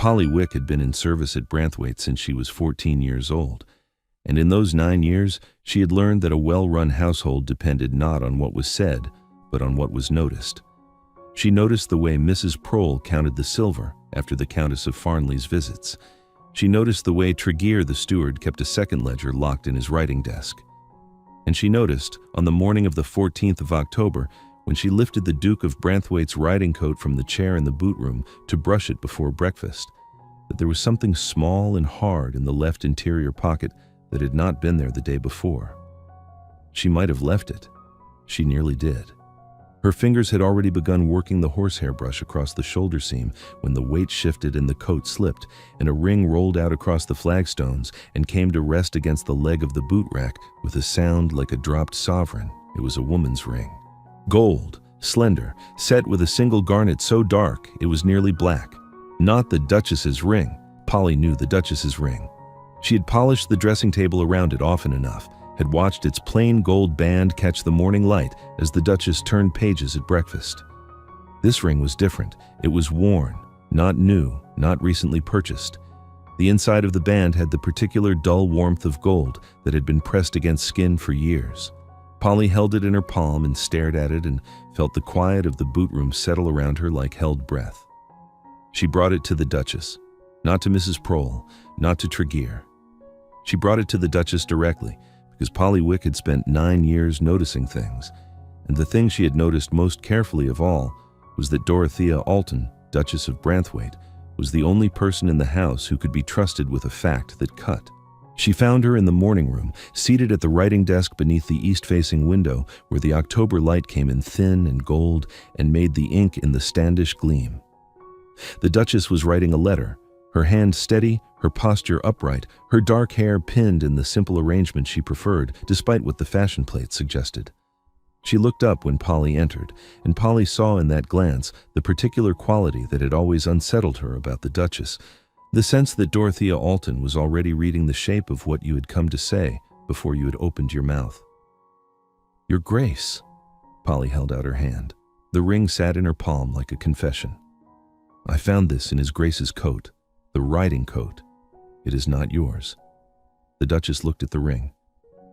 Polly Wick had been in service at Branthwaite since she was 14 years old, and in those 9 years she had learned that a well-run household depended not on what was said, but on what was noticed. She noticed the way Mrs. Prohl counted the silver after the Countess of Farnley's visits. She noticed the way Tregear the steward kept a second ledger locked in his writing desk. And she noticed, on the morning of the 14th of October, when she lifted the Duke of Branthwaite's riding coat from the chair in the boot room to brush it before breakfast, that there was something small and hard in the left interior pocket that had not been there the day before. She might have left it. She nearly did. Her fingers had already begun working the horsehair brush across the shoulder seam when the weight shifted and the coat slipped, and a ring rolled out across the flagstones and came to rest against the leg of the boot rack with a sound like a dropped sovereign. It was a woman's ring. Gold, slender, set with a single garnet so dark it was nearly black. Not the Duchess's ring. Polly knew the Duchess's ring. She had polished the dressing table around it often enough, had watched its plain gold band catch the morning light as the Duchess turned pages at breakfast. This ring was different. It was worn, not new, not recently purchased. The inside of the band had the particular dull warmth of gold that had been pressed against skin for years. Polly held it in her palm and stared at it and felt the quiet of the boot room settle around her like held breath. She brought it to the Duchess, not to Mrs. Prohl, not to Tregear. She brought it to the Duchess directly, because Polly Wick had spent 9 years noticing things, and the thing she had noticed most carefully of all was that Dorothea Alton, Duchess of Branthwaite, was the only person in the house who could be trusted with a fact that cut. She found her in the morning room, seated at the writing desk beneath the east-facing window where the October light came in thin and gold and made the ink in the Standish gleam. The Duchess was writing a letter, her hand steady, her posture upright, her dark hair pinned in the simple arrangement she preferred, despite what the fashion plate suggested. She looked up when Polly entered, and Polly saw in that glance the particular quality that had always unsettled her about the Duchess, the sense that Dorothea Alton was already reading the shape of what you had come to say before you had opened your mouth. "Your Grace." Polly held out her hand. The ring sat in her palm like a confession. "I found this in His Grace's coat, the riding coat. It is not yours." The Duchess looked at the ring.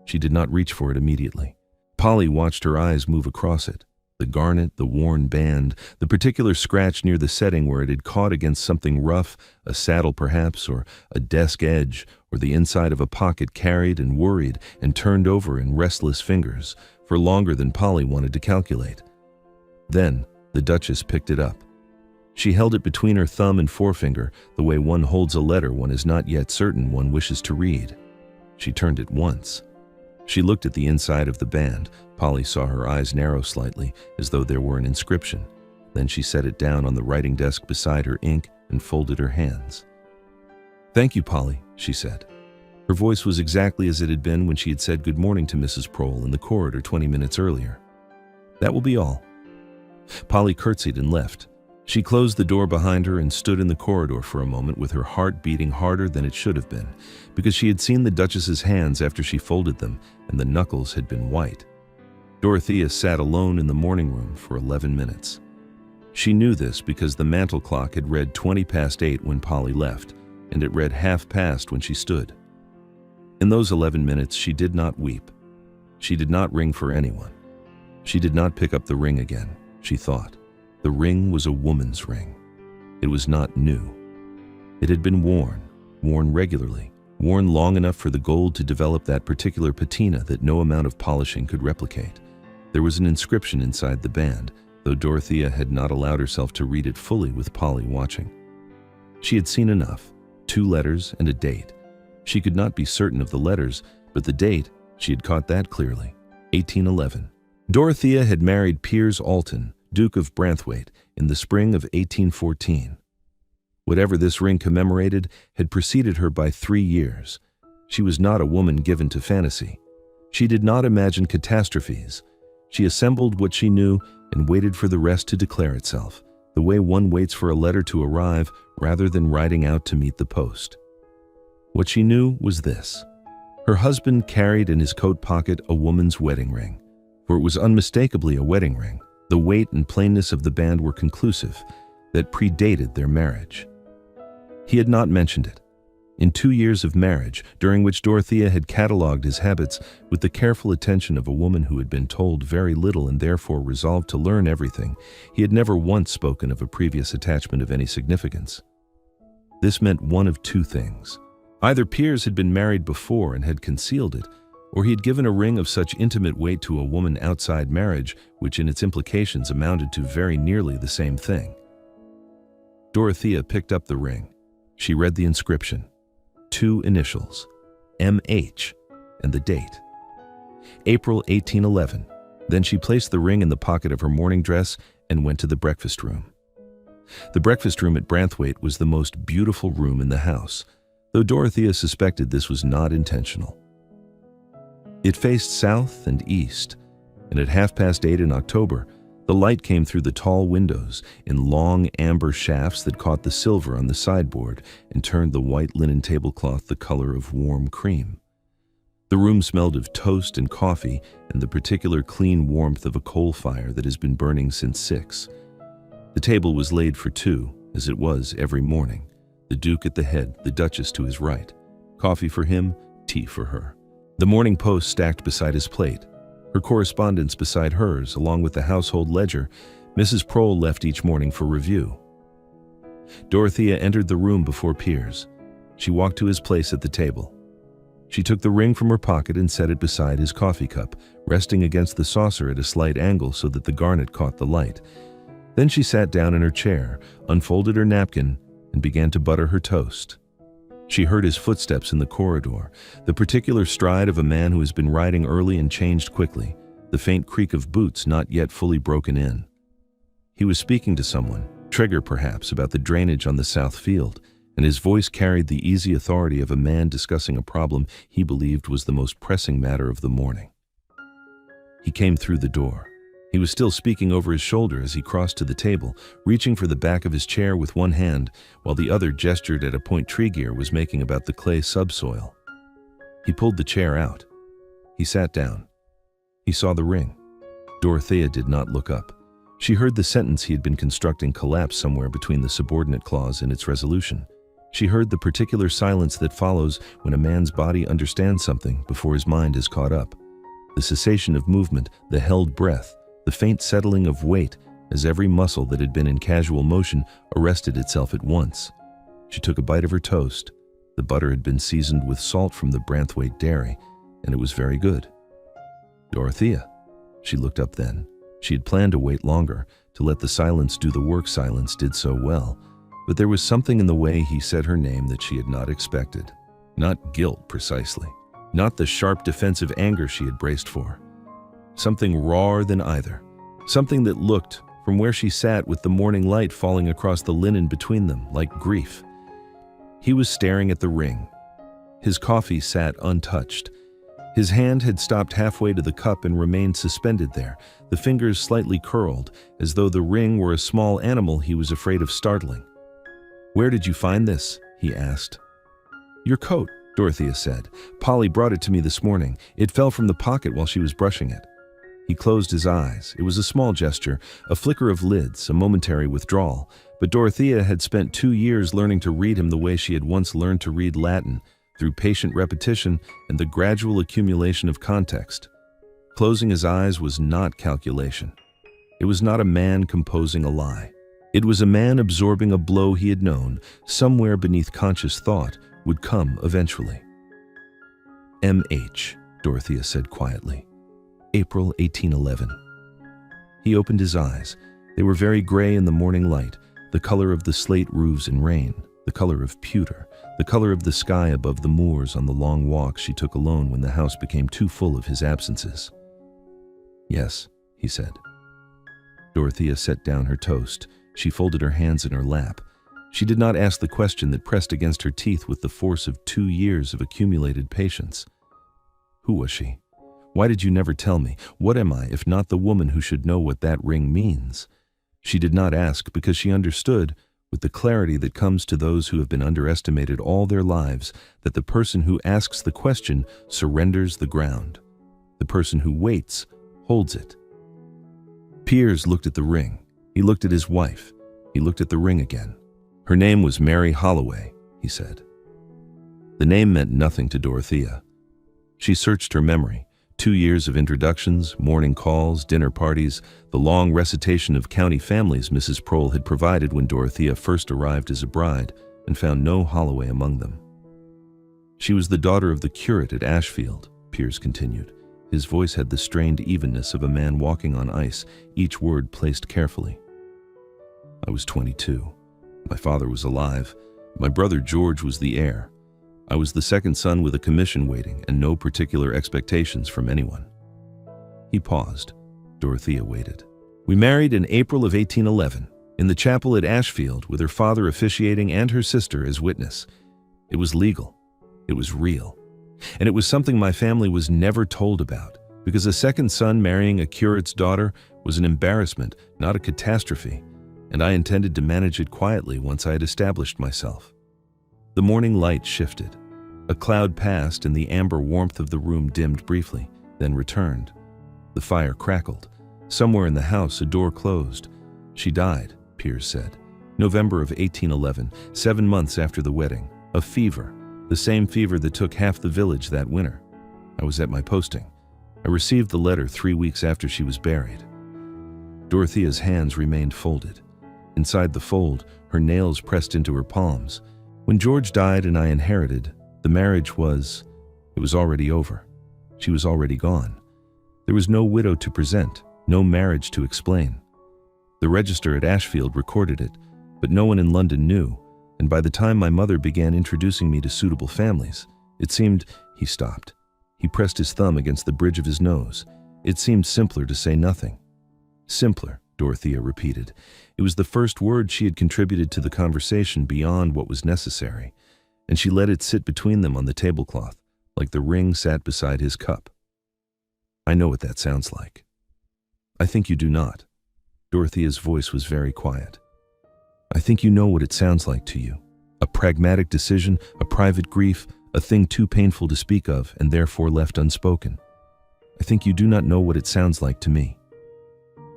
She did not reach for it immediately. Polly watched her eyes move across it. The garnet, the worn band, the particular scratch near the setting where it had caught against something rough, a saddle perhaps, or a desk edge, or the inside of a pocket carried and worried and turned over in restless fingers for longer than Polly wanted to calculate. Then the Duchess picked it up. She held it between her thumb and forefinger, the way one holds a letter one is not yet certain one wishes to read. She turned it once. She looked at the inside of the band. Polly saw her eyes narrow slightly, as though there were an inscription. Then she set it down on the writing desk beside her ink and folded her hands. "Thank you, Polly," she said. Her voice was exactly as it had been when she had said good morning to Mrs. Prohl in the corridor 20 minutes earlier. "That will be all." Polly curtsied and left. She closed the door behind her and stood in the corridor for a moment with her heart beating harder than it should have been, because she had seen the Duchess's hands after she folded them, and the knuckles had been white. Dorothea sat alone in the morning room for 11 minutes. She knew this because the mantel clock had read 20 past 8 when Polly left, and it read half past when she stood. In those 11 minutes she did not weep. She did not ring for anyone. She did not pick up the ring again, she thought. The ring was a woman's ring. It was not new. It had been worn regularly, worn long enough for the gold to develop that particular patina that no amount of polishing could replicate. There was an inscription inside the band, though Dorothea had not allowed herself to read it fully with Polly watching. She had seen enough, 2 letters and a date. She could not be certain of the letters, but the date, she had caught that clearly, 1811. Dorothea had married Piers Alton, Duke of Branthwaite, in the spring of 1814. Whatever this ring commemorated had preceded her by 3 years. She was not a woman given to fantasy. She did not imagine catastrophes. She assembled what she knew and waited for the rest to declare itself, the way one waits for a letter to arrive rather than riding out to meet the post. What she knew was this. Her husband carried in his coat pocket a woman's wedding ring, for it was unmistakably a wedding ring. The weight and plainness of the band were conclusive, that predated their marriage. He had not mentioned it. In 2 years of marriage, during which Dorothea had catalogued his habits with the careful attention of a woman who had been told very little and therefore resolved to learn everything, he had never once spoken of a previous attachment of any significance. This meant one of two things. Either Piers had been married before and had concealed it, or he had given a ring of such intimate weight to a woman outside marriage, which in its implications amounted to very nearly the same thing. Dorothea picked up the ring. She read the inscription. 2 initials, M.H., and the date. April 1811. Then she placed the ring in the pocket of her morning dress and went to the breakfast room. The breakfast room at Branthwaite was the most beautiful room in the house, though Dorothea suspected this was not intentional. It faced south and east, and at 8:30 in October, the light came through the tall windows in long amber shafts that caught the silver on the sideboard and turned the white linen tablecloth the color of warm cream. The room smelled of toast and coffee and the particular clean warmth of a coal fire that has been burning since 6. The table was laid for 2, as it was every morning. The Duke at the head, the Duchess to his right. Coffee for him, tea for her. The Morning Post stacked beside his plate. Her correspondence beside hers, along with the household ledger, Mrs. Prohl left each morning for review. Dorothea entered the room before Piers. She walked to his place at the table. She took the ring from her pocket and set it beside his coffee cup, resting against the saucer at a slight angle so that the garnet caught the light. Then she sat down in her chair, unfolded her napkin, and began to butter her toast. She heard his footsteps in the corridor, the particular stride of a man who has been riding early and changed quickly, the faint creak of boots not yet fully broken in. He was speaking to someone, Trigger perhaps, about the drainage on the south field, and his voice carried the easy authority of a man discussing a problem he believed was the most pressing matter of the morning. He came through the door. He was still speaking over his shoulder as he crossed to the table, reaching for the back of his chair with one hand, while the other gestured at a point Tregear was making about the clay subsoil. He pulled the chair out. He sat down. He saw the ring. Dorothea did not look up. She heard the sentence he had been constructing collapse somewhere between the subordinate clause and its resolution. She heard the particular silence that follows when a man's body understands something before his mind is caught up. The cessation of movement, the held breath, the faint settling of weight as every muscle that had been in casual motion arrested itself at once. She took a bite of her toast. The butter had been seasoned with salt from the Branthwaite dairy, and it was very good. Dorothea. She looked up then. She had planned to wait longer, to let the silence do the work silence did so well, but there was something in the way he said her name that she had not expected. Not guilt, precisely. Not the sharp defensive anger she had braced for. Something rawer than either. Something that looked, from where she sat with the morning light falling across the linen between them, like grief. He was staring at the ring. His coffee sat untouched. His hand had stopped halfway to the cup and remained suspended there, the fingers slightly curled, as though the ring were a small animal he was afraid of startling. "Where did you find this?" he asked. "Your coat," Dorothea said. "Polly brought it to me this morning. It fell from the pocket while she was brushing it." He closed his eyes. It was a small gesture, a flicker of lids, a momentary withdrawal, but Dorothea had spent 2 years learning to read him the way she had once learned to read Latin, through patient repetition and the gradual accumulation of context. Closing his eyes was not calculation. It was not a man composing a lie. It was a man absorbing a blow he had known, somewhere beneath conscious thought, would come eventually. "M.H.," Dorothea said quietly. "April 1811. He opened his eyes. They were very gray in the morning light, the color of the slate roofs in rain, the color of pewter, the color of the sky above the moors on the long walks she took alone when the house became too full of his absences. "Yes," he said. Dorothea set down her toast. She folded her hands in her lap. She did not ask the question that pressed against her teeth with the force of 2 years of accumulated patience. Who was she? Why did you never tell me? What am I, if not the woman who should know what that ring means? She did not ask because she understood, with the clarity that comes to those who have been underestimated all their lives, that the person who asks the question surrenders the ground. The person who waits holds it. Piers looked at the ring. He looked at his wife. He looked at the ring again. Her name was Mary Holloway. he said. The name meant nothing to Dorothea. She searched her memory. 2 years of introductions, morning calls, dinner parties, the long recitation of county families Mrs. Prohl had provided when Dorothea first arrived as a bride, and found no Holloway among them. She was the daughter of the curate at Ashfield, Piers continued. His voice had the strained evenness of a man walking on ice, each word placed carefully. I was 22. My father was alive. My brother George was the heir. I was the second son with a commission waiting and no particular expectations from anyone. He paused. Dorothea waited. We married in April of 1811, in the chapel at Ashfield, with her father officiating and her sister as witness. It was legal. It was real. And it was something my family was never told about, because a second son marrying a curate's daughter was an embarrassment, not a catastrophe, and I intended to manage it quietly once I had established myself. The morning light shifted. A cloud passed and the amber warmth of the room dimmed briefly, then returned. The fire crackled. Somewhere in the house a door closed. She died, Piers said. November of 1811, 7 months after the wedding. Of fever, the same fever that took half the village that winter. I was at my posting. I received the letter 3 weeks after she was buried. Dorothea's hands remained folded. Inside the fold, her nails pressed into her palms. When George died and I inherited, the marriage was already over. She was already gone. There was no widow to present, no marriage to explain. The register at Ashfield recorded it, but no one in London knew, and by the time my mother began introducing me to suitable families, it seemed. He stopped. He pressed his thumb against the bridge of his nose. It seemed simpler to say nothing. Simpler, Dorothea repeated. It was the first word she had contributed to the conversation beyond what was necessary, and she let it sit between them on the tablecloth, like the ring sat beside his cup. I know what that sounds like. I think you do not. Dorothea's voice was very quiet. I think you know what it sounds like to you. A pragmatic decision, a private grief, a thing too painful to speak of and therefore left unspoken. I think you do not know what it sounds like to me.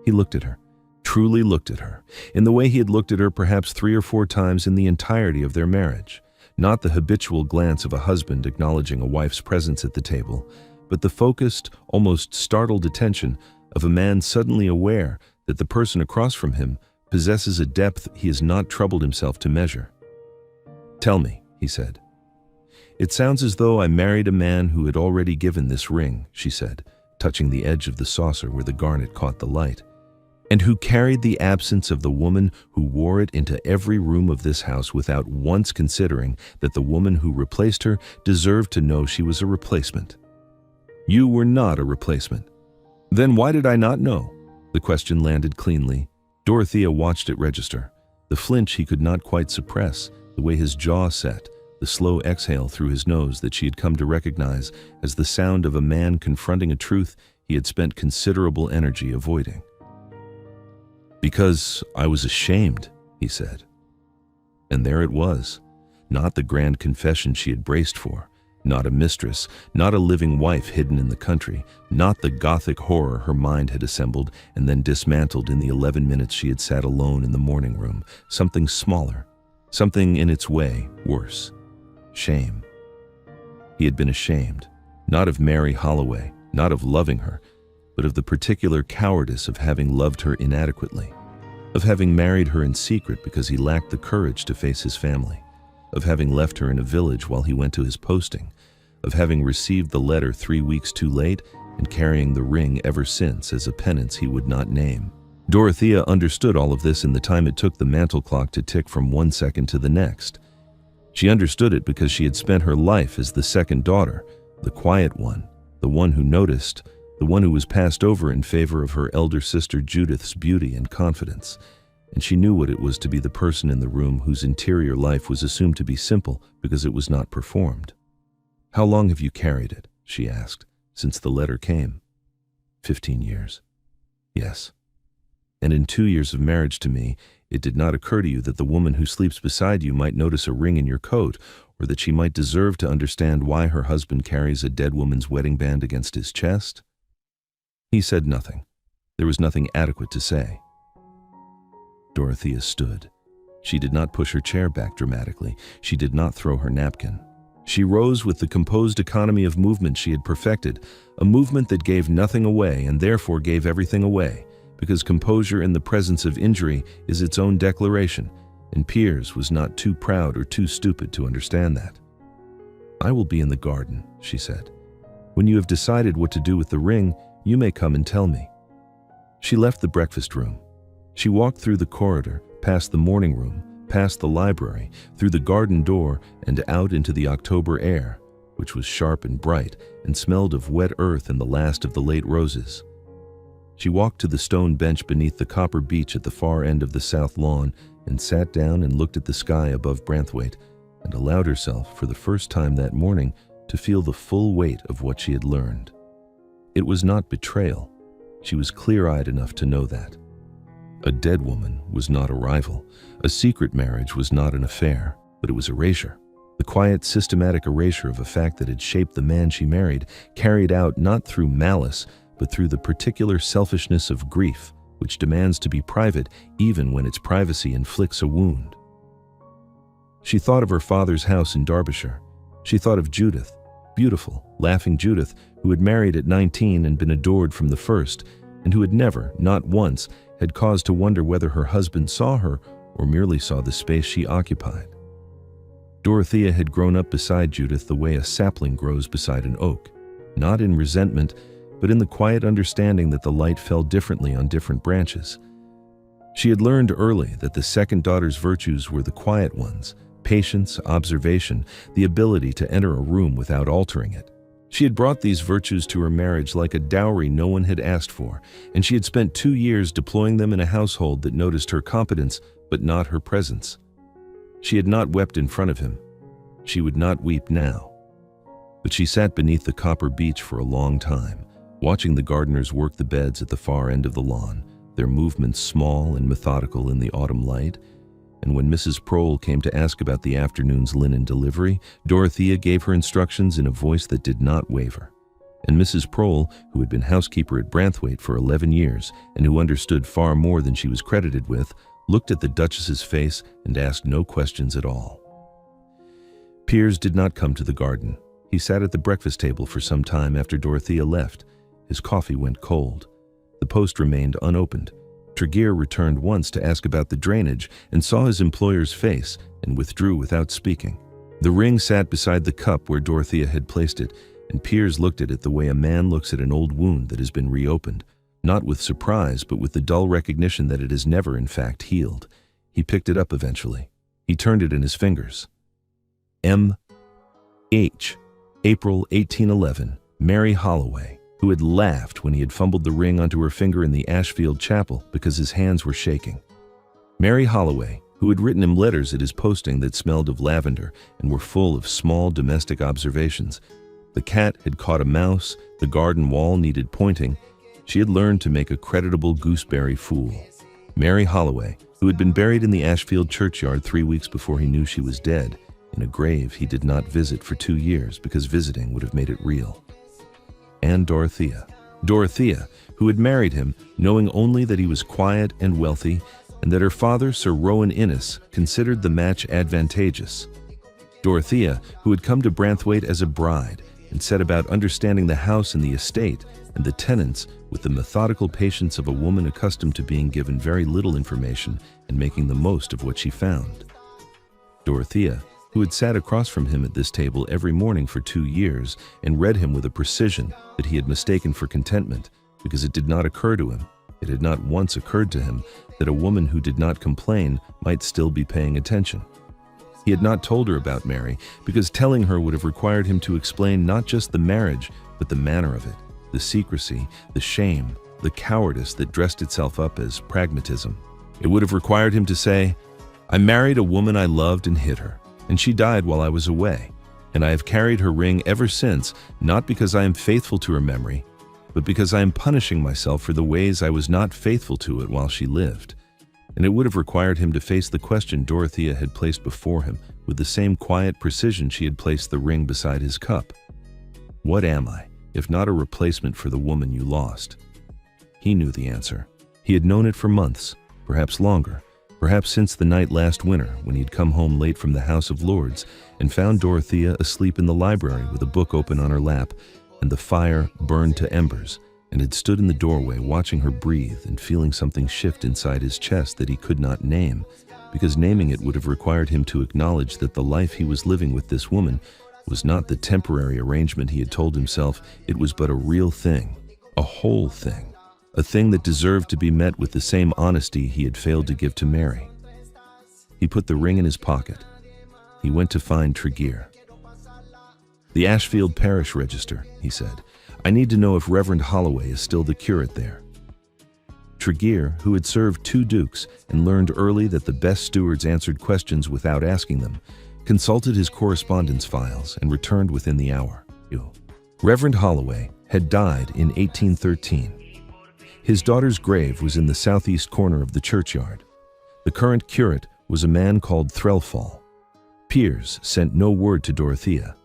He looked at her, truly looked at her, in the way he had looked at her perhaps 3 or 4 times in the entirety of their marriage. Not the habitual glance of a husband acknowledging a wife's presence at the table, but the focused, almost startled attention of a man suddenly aware that the person across from him possesses a depth he has not troubled himself to measure. Tell me, he said. It sounds as though I married a man who had already given this ring, she said, touching the edge of the saucer where the garnet caught the light, and who carried the absence of the woman who wore it into every room of this house without once considering that the woman who replaced her deserved to know she was a replacement. You were not a replacement. Then why did I not know? The question landed cleanly. Dorothea watched it register. The flinch he could not quite suppress, the way his jaw set, the slow exhale through his nose that she had come to recognize as the sound of a man confronting a truth he had spent considerable energy avoiding. Because I was ashamed, he said. And there it was, not the grand confession she had braced for, not a mistress, not a living wife hidden in the country, not the gothic horror her mind had assembled and then dismantled in the 11 minutes she had sat alone in the morning room, something smaller, something in its way worse. Shame. He had been ashamed, not of Mary Holloway, not of loving her, but of the particular cowardice of having loved her inadequately, of having married her in secret because he lacked the courage to face his family, of having left her in a village while he went to his posting, of having received the letter 3 weeks too late and carrying the ring ever since as a penance he would not name. Dorothea understood all of this in the time it took the mantel clock to tick from 1 second to the next. She understood it because she had spent her life as the second daughter, the quiet one, the one who noticed, the one who was passed over in favor of her elder sister Judith's beauty and confidence, and she knew what it was to be the person in the room whose interior life was assumed to be simple because it was not performed. How long have you carried it, she asked, since the letter came? 15 years. Yes. And in 2 years of marriage to me, it did not occur to you that the woman who sleeps beside you might notice a ring in your coat, or that she might deserve to understand why her husband carries a dead woman's wedding band against his chest? He said nothing. There was nothing adequate to say. Dorothea stood. She did not push her chair back dramatically. She did not throw her napkin. She rose with the composed economy of movement she had perfected, a movement that gave nothing away and therefore gave everything away, because composure in the presence of injury is its own declaration, and Piers was not too proud or too stupid to understand that. "I will be in the garden," she said. "When you have decided what to do with the ring, you may come and tell me." She left the breakfast room. She walked through the corridor, past the morning room, past the library, through the garden door, and out into the October air, which was sharp and bright and smelled of wet earth and the last of the late roses. She walked to the stone bench beneath the copper beech at the far end of the south lawn and sat down and looked at the sky above Branthwaite and allowed herself, for the first time that morning, to feel the full weight of what she had learned. It was not betrayal. She was clear-eyed enough to know that. A dead woman was not a rival. A secret marriage was not an affair, but it was erasure. The quiet, systematic erasure of a fact that had shaped the man she married, carried out not through malice, but through the particular selfishness of grief, which demands to be private even when its privacy inflicts a wound. She thought of her father's house in Derbyshire. She thought of Judith, beautiful, laughing Judith, who had married at 19 and been adored from the first, and who had never, not once, had cause to wonder whether her husband saw her or merely saw the space she occupied. Dorothea had grown up beside Judith the way a sapling grows beside an oak, not in resentment, but in the quiet understanding that the light fell differently on different branches. She had learned early that the second daughter's virtues were the quiet ones: patience, observation, the ability to enter a room without altering it. She had brought these virtues to her marriage like a dowry no one had asked for, and she had spent 2 years deploying them in a household that noticed her competence but not her presence. She had not wept in front of him. She would not weep now. But she sat beneath the copper beech for a long time, watching the gardeners work the beds at the far end of the lawn, their movements small and methodical in the autumn light. And when Mrs. Prohl came to ask about the afternoon's linen delivery, Dorothea gave her instructions in a voice that did not waver. And Mrs. Prohl, who had been housekeeper at Branthwaite for 11 years and who understood far more than she was credited with, looked at the Duchess's face and asked no questions at all. Piers did not come to the garden. He sat at the breakfast table for some time after Dorothea left. His coffee went cold. The post remained unopened. Tregear returned once to ask about the drainage and saw his employer's face and withdrew without speaking. The ring sat beside the cup where Dorothea had placed it, and Piers looked at it the way a man looks at an old wound that has been reopened, not with surprise but with the dull recognition that it has never in fact healed. He picked it up eventually. He turned it in his fingers. M.H. April 1811, Mary Holloway, who had laughed when he had fumbled the ring onto her finger in the Ashfield chapel because his hands were shaking. Mary Holloway, who had written him letters at his posting that smelled of lavender and were full of small domestic observations. The cat had caught a mouse, the garden wall needed pointing. She had learned to make a creditable gooseberry fool. Mary Holloway, who had been buried in the Ashfield churchyard 3 weeks before he knew she was dead, in a grave he did not visit for 2 years because visiting would have made it real. And Dorothea. Dorothea, who had married him, knowing only that he was quiet and wealthy, and that her father, Sir Rowan Innes, considered the match advantageous. Dorothea, who had come to Branthwaite as a bride, and set about understanding the house and the estate and the tenants with the methodical patience of a woman accustomed to being given very little information and making the most of what she found. Dorothea, who had sat across from him at this table every morning for 2 years and read him with a precision that he had mistaken for contentment, because it did not occur to him, it had not once occurred to him, that a woman who did not complain might still be paying attention. He had not told her about Mary, because telling her would have required him to explain not just the marriage, but the manner of it, the secrecy, the shame, the cowardice that dressed itself up as pragmatism. It would have required him to say, "I married a woman I loved and hid her, and she died while I was away, and I have carried her ring ever since, not because I am faithful to her memory, but because I am punishing myself for the ways I was not faithful to it while she lived." And it would have required him to face the question Dorothea had placed before him with the same quiet precision she had placed the ring beside his cup. What am I, if not a replacement for the woman you lost? He knew the answer. He had known it for months, perhaps longer, perhaps since the night last winter when he'd come home late from the House of Lords and found Dorothea asleep in the library with a book open on her lap and the fire burned to embers, and had stood in the doorway watching her breathe and feeling something shift inside his chest that he could not name, because naming it would have required him to acknowledge that the life he was living with this woman was not the temporary arrangement he had told himself. It was but a real thing, a whole thing, a thing that deserved to be met with the same honesty he had failed to give to Mary. He put the ring in his pocket. He went to find Tregear. "The Ashfield Parish Register," he said. "I need to know if Reverend Holloway is still the curate there." Tregear, who had served 2 dukes and learned early that the best stewards answered questions without asking them, consulted his correspondence files and returned within the hour. Reverend Holloway had died in 1813. His daughter's grave was in the southeast corner of the churchyard. The current curate was a man called Threlfall. Piers sent no word to Dorothea.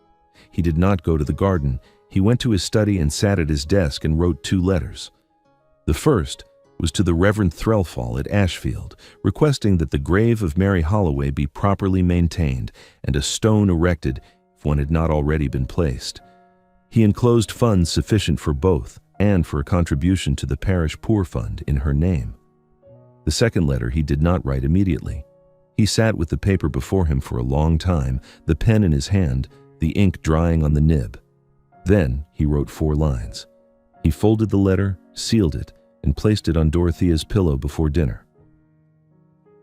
He did not go to the garden. He went to his study and sat at his desk and wrote 2 letters. The first was to the Reverend Threlfall at Ashfield, requesting that the grave of Mary Holloway be properly maintained and a stone erected if one had not already been placed. He enclosed funds sufficient for both and for a contribution to the parish poor fund in her name. The second letter he did not write immediately. He sat with the paper before him for a long time, the pen in his hand, the ink drying on the nib. Then he wrote 4 lines. He folded the letter, sealed it, and placed it on Dorothea's pillow before dinner.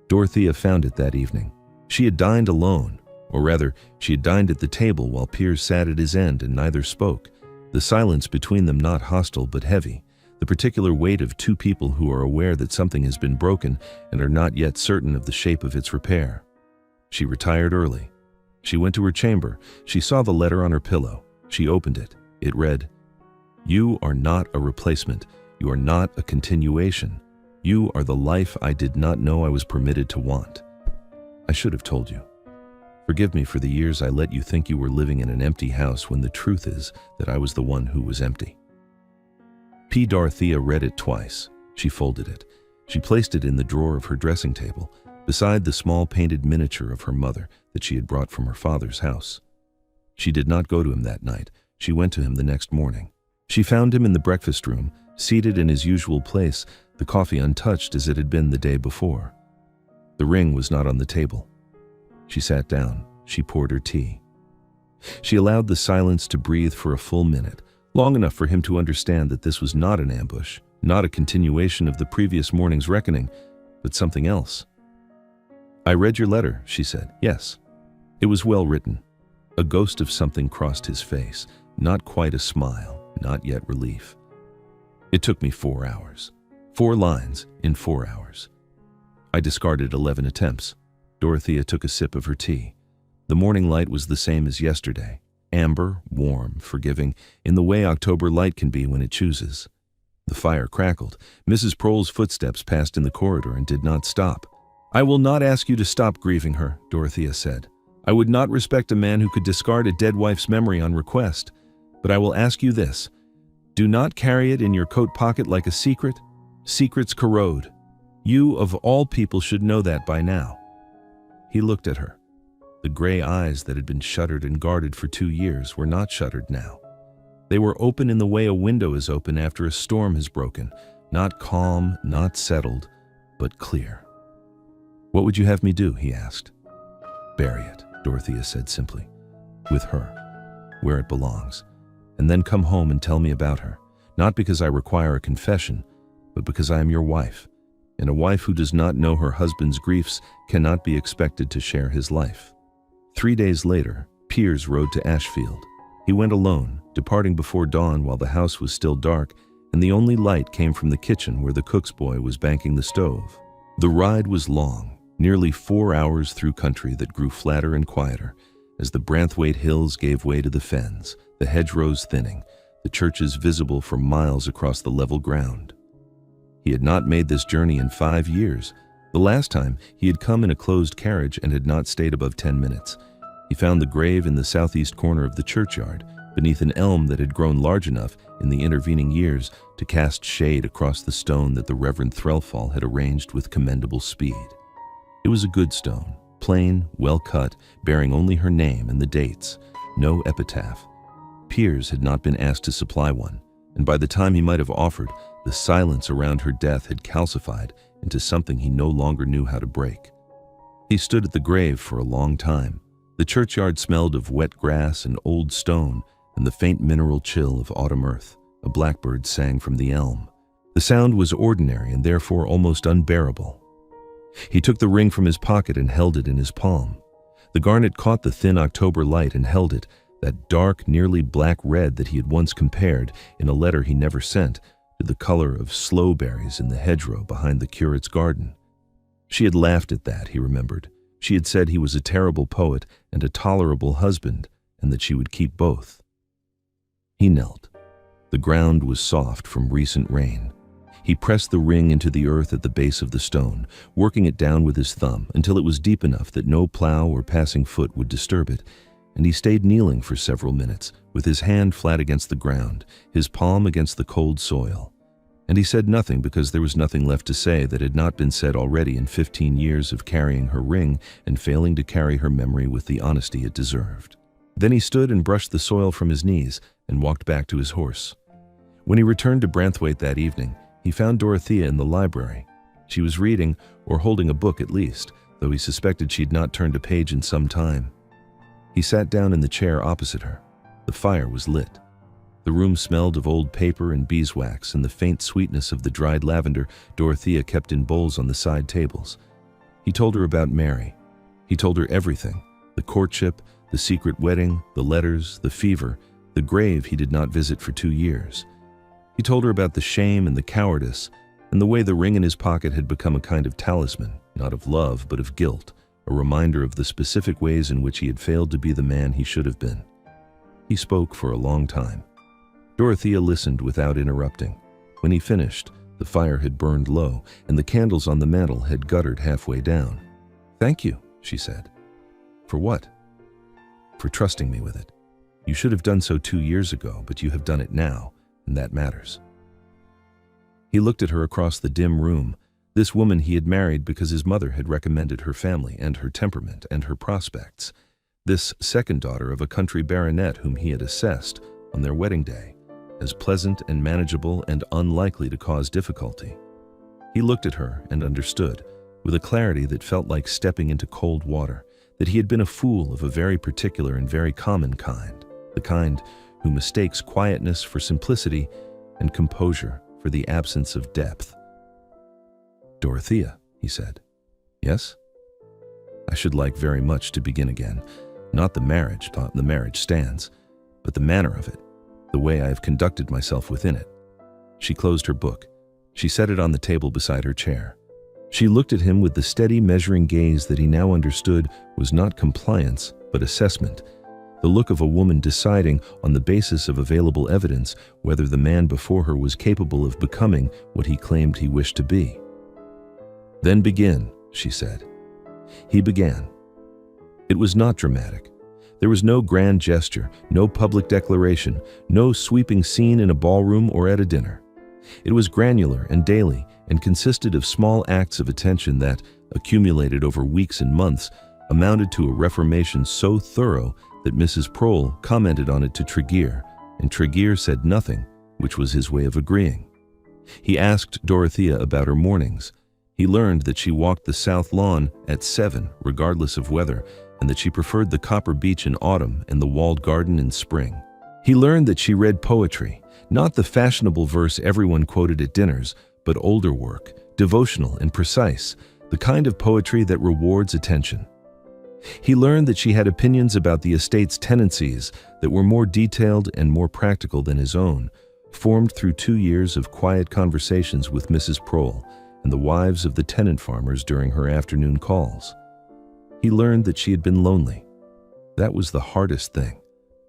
Dorothea found it that evening. She had dined alone, or rather, she had dined at the table while Piers sat at his end and neither spoke, the silence between them not hostile but heavy, the particular weight of 2 people who are aware that something has been broken and are not yet certain of the shape of its repair. She retired early. She went to her chamber. She saw the letter on her pillow. She opened it. It read, "You are not a replacement. You are not a continuation. You are the life I did not know I was permitted to want. I should have told you. Forgive me for the years I let you think you were living in an empty house when the truth is that I was the one who was empty." Dorothea read it twice. She folded it. She placed it in the drawer of her dressing table, beside the small painted miniature of her mother that she had brought from her father's house. She did not go to him that night. She went to him the next morning. She found him in the breakfast room, seated in his usual place, the coffee untouched as it had been the day before. The ring was not on the table. She sat down. She poured her tea. She allowed the silence to breathe for a full minute, long enough for him to understand that this was not an ambush, not a continuation of the previous morning's reckoning, but something else. "I read your letter," she said. "Yes." It was well written. A ghost of something crossed his face, not quite a smile, not yet relief. "It took me 4 hours. 4 lines in 4 hours. I discarded 11 attempts." Dorothea took a sip of her tea. The morning light was the same as yesterday, amber, warm, forgiving, in the way October light can be when it chooses. The fire crackled. Mrs. Prohl's footsteps passed in the corridor and did not stop. "I will not ask you to stop grieving her," Dorothea said. "I would not respect a man who could discard a dead wife's memory on request. But I will ask you this. Do not carry it in your coat pocket like a secret. Secrets corrode. You, of all people, should know that by now." He looked at her. The gray eyes that had been shuttered and guarded for 2 years were not shuttered now. They were open in the way a window is open after a storm has broken, not calm, not settled, but clear. "What would you have me do?" he asked. "Bury it," Dorothea said simply. "With her, where it belongs. And then come home and tell me about her, not because I require a confession, but because I am your wife, and a wife who does not know her husband's griefs cannot be expected to share his life." 3 days later, Piers rode to Ashfield. He went alone, departing before dawn while the house was still dark, and the only light came from the kitchen where the cook's boy was banking the stove. The ride was long, nearly 4 hours through country that grew flatter and quieter, as the Branthwaite hills gave way to the fens, the hedgerows thinning, the churches visible for miles across the level ground. He had not made this journey in 5 years. The last time, he had come in a closed carriage and had not stayed above 10 minutes. He found the grave in the southeast corner of the churchyard, beneath an elm that had grown large enough in the intervening years to cast shade across the stone that the Reverend Threlfall had arranged with commendable speed. It was a good stone, plain, well cut, bearing only her name and the dates, no epitaph. Piers had not been asked to supply one, and by the time he might have offered, the silence around her death had calcified into something he no longer knew how to break. He stood at the grave for a long time. The churchyard smelled of wet grass and old stone and the faint mineral chill of autumn earth. A blackbird sang from the elm. The sound was ordinary and therefore almost unbearable. He took the ring from his pocket and held it in his palm. The garnet caught the thin October light and held it, that dark, nearly black red that he had once compared, in a letter he never sent, to the color of sloe berries in the hedgerow behind the curate's garden. She had laughed at that, he remembered. She had said he was a terrible poet and a tolerable husband, and that she would keep both. He knelt. The ground was soft from recent rain. He pressed the ring into the earth at the base of the stone, working it down with his thumb until it was deep enough that no plow or passing foot would disturb it, and he stayed kneeling for several minutes, with his hand flat against the ground, his palm against the cold soil. And he said nothing because there was nothing left to say that had not been said already in 15 years of carrying her ring and failing to carry her memory with the honesty it deserved. Then he stood and brushed the soil from his knees and walked back to his horse. When he returned to Branthwaite that evening, he found Dorothea in the library. She was reading, or holding a book at least, though he suspected she had not turned a page in some time. He sat down in the chair opposite her. The fire was lit. The room smelled of old paper and beeswax and the faint sweetness of the dried lavender Dorothea kept in bowls on the side tables. He told her about Mary. He told her everything: the courtship, the secret wedding, the letters, the fever, the grave he did not visit for 2 years. He told her about the shame and the cowardice, and the way the ring in his pocket had become a kind of talisman, not of love but of guilt, a reminder of the specific ways in which he had failed to be the man he should have been. He spoke for a long time. Dorothea listened without interrupting. When he finished, the fire had burned low, and the candles on the mantel had guttered halfway down. "Thank you," she said. "For what?" "For trusting me with it. You should have done so 2 years ago, but you have done it now, and that matters." He looked at her across the dim room, this woman he had married because his mother had recommended her family and her temperament and her prospects, this second daughter of a country baronet whom he had assessed, on their wedding day, as pleasant and manageable and unlikely to cause difficulty. He looked at her and understood, with a clarity that felt like stepping into cold water, that he had been a fool of a very particular and very common kind, the kind who mistakes quietness for simplicity and composure for the absence of depth. "Dorothea," he said. "Yes?" "I should like very much to begin again. Not the marriage stands, but the manner of it, the way I have conducted myself within it." She closed her book. She set it on the table beside her chair. She looked at him with the steady, measuring gaze that he now understood was not compliance, but assessment, the look of a woman deciding, on the basis of available evidence, whether the man before her was capable of becoming what he claimed he wished to be. "Then begin," she said. He began. It was not dramatic. There was no grand gesture, no public declaration, no sweeping scene in a ballroom or at a dinner. It was granular and daily, and consisted of small acts of attention that, accumulated over weeks and months, amounted to a reformation so thorough that Mrs. Prohl commented on it to Tregear, and Tregear said nothing, which was his way of agreeing. He asked Dorothea about her mornings. He learned that she walked the south lawn at 7, regardless of weather, and that she preferred the copper beech in autumn and the walled garden in spring. He learned that she read poetry, not the fashionable verse everyone quoted at dinners, but older work, devotional and precise, the kind of poetry that rewards attention. He learned that she had opinions about the estate's tenancies that were more detailed and more practical than his own, formed through 2 years of quiet conversations with Mrs. Prohl and the wives of the tenant farmers during her afternoon calls. He learned that she had been lonely. That was the hardest thing.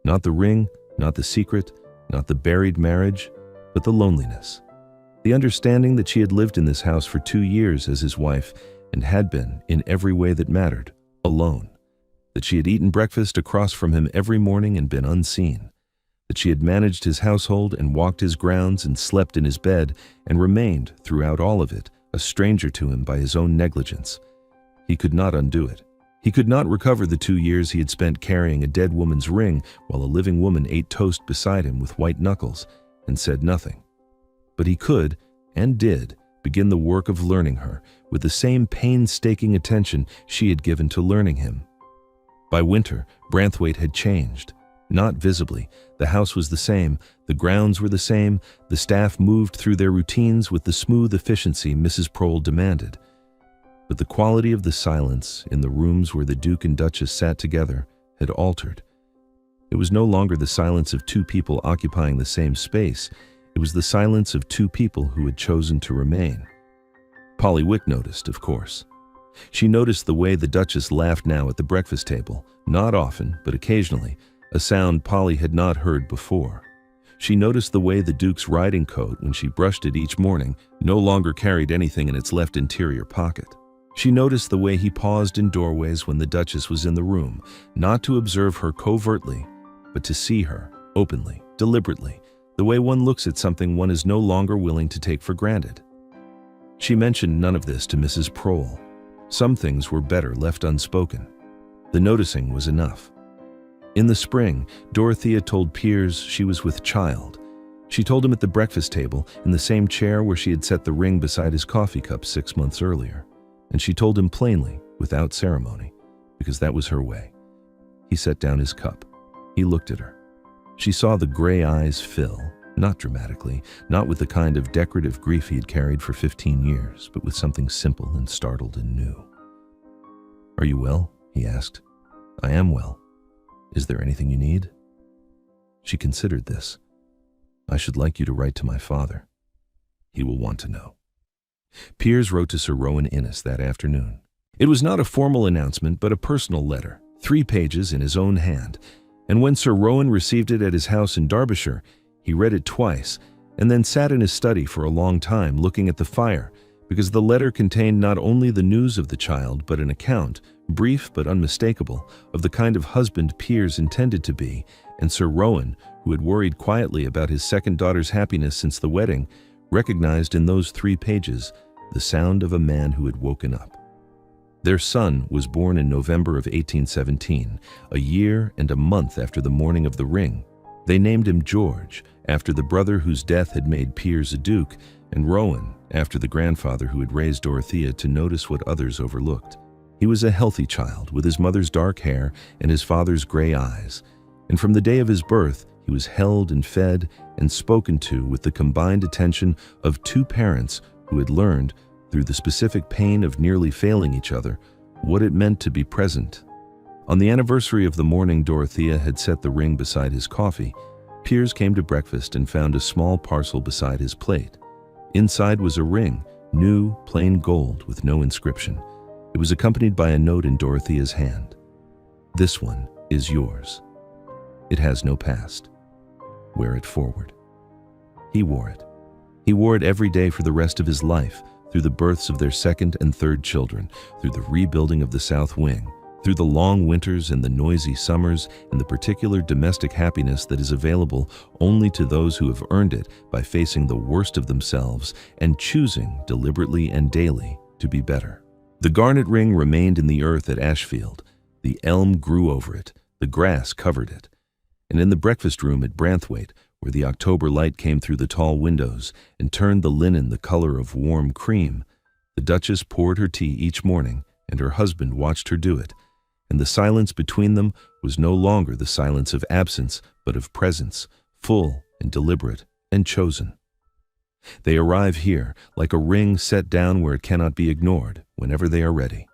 Not the ring, not the secret, not the buried marriage, but the loneliness. The understanding that she had lived in this house for 2 years as his wife and had been, in every way that mattered, alone. That she had eaten breakfast across from him every morning and been unseen. That she had managed his household and walked his grounds and slept in his bed and remained, throughout all of it, a stranger to him by his own negligence. He could not undo it. He could not recover the 2 years he had spent carrying a dead woman's ring while a living woman ate toast beside him with white knuckles and said nothing. But he could, and did, begin the work of learning her with the same painstaking attention she had given to learning him. By winter, Branthwaite had changed. Not visibly. The house was the same, the grounds were the same, the staff moved through their routines with the smooth efficiency Mrs. Prohl demanded. But the quality of the silence in the rooms where the Duke and Duchess sat together had altered. It was no longer the silence of two people occupying the same space. It was the silence of two people who had chosen to remain. Polly Wick noticed, of course. She noticed the way the Duchess laughed now at the breakfast table, not often, but occasionally, a sound Polly had not heard before. She noticed the way the Duke's riding coat, when she brushed it each morning, no longer carried anything in its left interior pocket. She noticed the way he paused in doorways when the Duchess was in the room, not to observe her covertly, but to see her, openly, deliberately, the way one looks at something one is no longer willing to take for granted. She mentioned none of this to Mrs. Prohl. Some things were better left unspoken. The noticing was enough. In the spring, Dorothea told Piers she was with child. She told him at the breakfast table, in the same chair where she had set the ring beside his coffee cup 6 months earlier. And she told him plainly, without ceremony, because that was her way. He set down his cup. He looked at her. She saw the gray eyes fill, not dramatically, not with the kind of decorative grief he had carried for 15 years, but with something simple and startled and new. "Are you well?" he asked. "I am well. Is there anything you need?" She considered this. "I should like you to write to my father. He will want to know." Piers wrote to Sir Rowan Innes that afternoon. It was not a formal announcement, but a personal letter, 3 pages in his own hand, and when Sir Rowan received it at his house in Derbyshire, he read it twice, and then sat in his study for a long time looking at the fire, because the letter contained not only the news of the child, but an account, brief but unmistakable, of the kind of husband Piers intended to be, and Sir Rowan, who had worried quietly about his second daughter's happiness since the wedding, recognized in those 3 pages the sound of a man who had woken up. Their son was born in November of 1817, a year and a month after the morning of the ring. They named him George, after the brother whose death had made Piers a duke, and Rowan, after the grandfather who had raised Dorothea to notice what others overlooked. He was a healthy child, with his mother's dark hair and his father's gray eyes, and from the day of his birth, he was held and fed and spoken to with the combined attention of 2 parents who had learned, through the specific pain of nearly failing each other, what it meant to be present. On the anniversary of the morning Dorothea had set the ring beside his coffee, Piers came to breakfast and found a small parcel beside his plate. Inside was a ring, new, plain gold with no inscription. It was accompanied by a note in Dorothea's hand. "This one is yours. It has no past. Wear it forward." He wore it. He wore it every day for the rest of his life, through the births of their 2nd and 3rd children, through the rebuilding of the South Wing, through the long winters and the noisy summers, and the particular domestic happiness that is available only to those who have earned it by facing the worst of themselves and choosing, deliberately and daily, to be better. The garnet ring remained in the earth at Ashfield. The elm grew over it. The grass covered it. And in the breakfast room at Branthwaite, where the October light came through the tall windows and turned the linen the color of warm cream, the Duchess poured her tea each morning, and her husband watched her do it, and the silence between them was no longer the silence of absence, but of presence, full and deliberate and chosen. They arrive here, like a ring set down where it cannot be ignored, whenever they are ready.